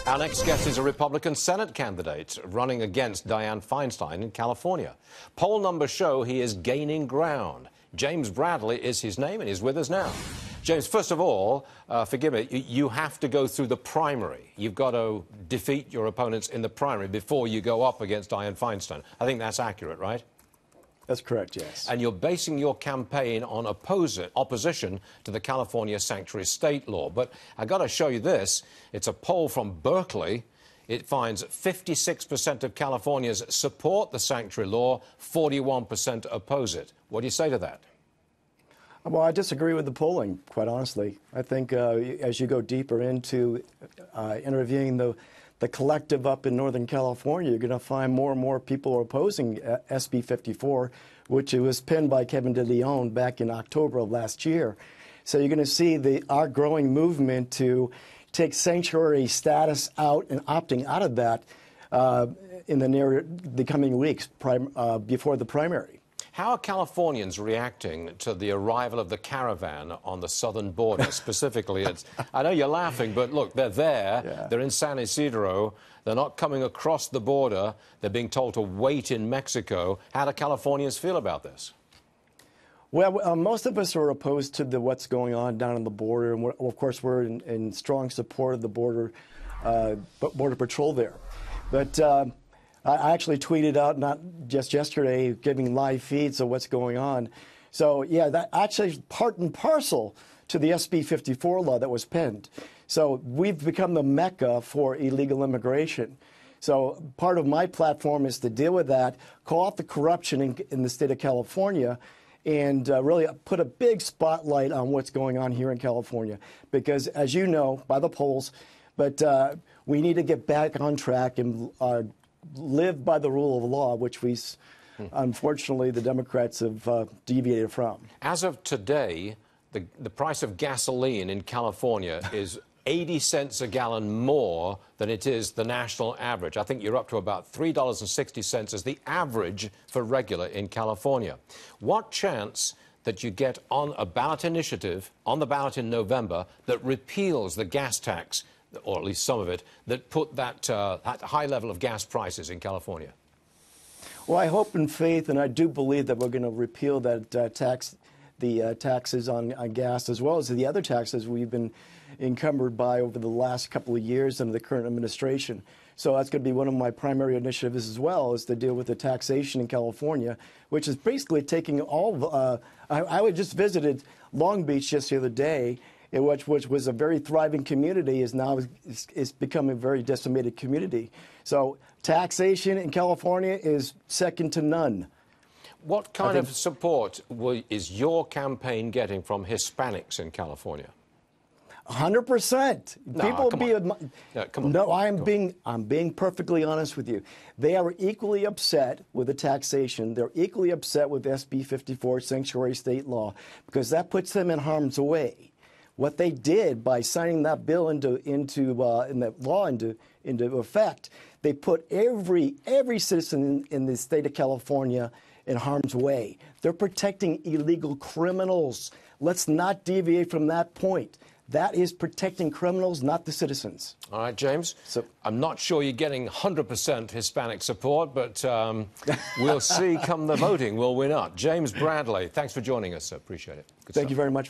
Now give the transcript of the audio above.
Our next guest is a Republican Senate candidate running against Dianne Feinstein in California. Poll numbers show he is gaining ground. James Bradley is his name, and he's with us now. James, first of all, forgive me, you have to go through the primary. You've got to defeat your opponents in the primary before you go up against Dianne Feinstein. I think that's accurate, right? That's correct, yes. And you're basing your campaign on opposition to the California sanctuary state law. But I got to show you this. It's a poll from Berkeley. It finds 56% of Californians support the sanctuary law, 41% oppose it. What do you say to that? Well, I disagree with the polling, quite honestly. I think as you go deeper into interviewing the collective up in Northern California, you're going to find more and more people are opposing SB 54, which was penned by Kevin De Leon back in October of last year. So you're going to see our growing movement to take sanctuary status out and opting out of that in the coming weeks before the primary. How are Californians reacting to the arrival of the caravan on the southern border? Specifically, I know you're laughing, but look, they're there. Yeah. They're in San Isidro. They're not coming across the border. They're being told to wait in Mexico. How do Californians feel about this? Well, most of us are opposed to what's going on down on the border. And of course, we're in strong support of the border patrol there. But I actually tweeted out, not just yesterday, giving live feeds of what's going on. So, yeah, that actually is part and parcel to the SB 54 law that was penned. So we've become the mecca for illegal immigration. So part of my platform is to deal with that, call out the corruption in the state of California, and really put a big spotlight on what's going on here in California. Because, as you know, by the polls, but we need to get back on track and live by the rule of law, which unfortunately, the Democrats have deviated from. As of today, the price of gasoline in California is 80 cents a gallon more than it is the national average. I think you're up to about $3.60 as the average for regular in California. What chance that you get on a ballot initiative, on the ballot in November, that repeals the gas tax, or at least some of it, that put that high level of gas prices in California? Well, I hope in faith, and I do believe that we're going to repeal that taxes on gas, as well as the other taxes we've been encumbered by over the last couple of years under the current administration. So that's going to be one of my primary initiatives as well, is to deal with the taxation in California, which is basically taking all I just visited Long Beach just the other day, which was a very thriving community, is now become a very decimated community. So taxation in California is second to none. What kind of support is your campaign getting from Hispanics in California? 100%. No, People come be on. Come on. No, I'm being perfectly honest with you. They are equally upset with the taxation. They're equally upset with SB 54 sanctuary state law, because that puts them in harm's way. What they did by signing that bill into effect, they put every citizen in the state of California in harm's way. They're protecting illegal criminals. Let's not deviate from that point. That is protecting criminals, not the citizens. All right, James. So I'm not sure you're getting 100% Hispanic support, but we'll see come the voting, will we not? James Bradley, thanks for joining us. Appreciate it. Thank you very much.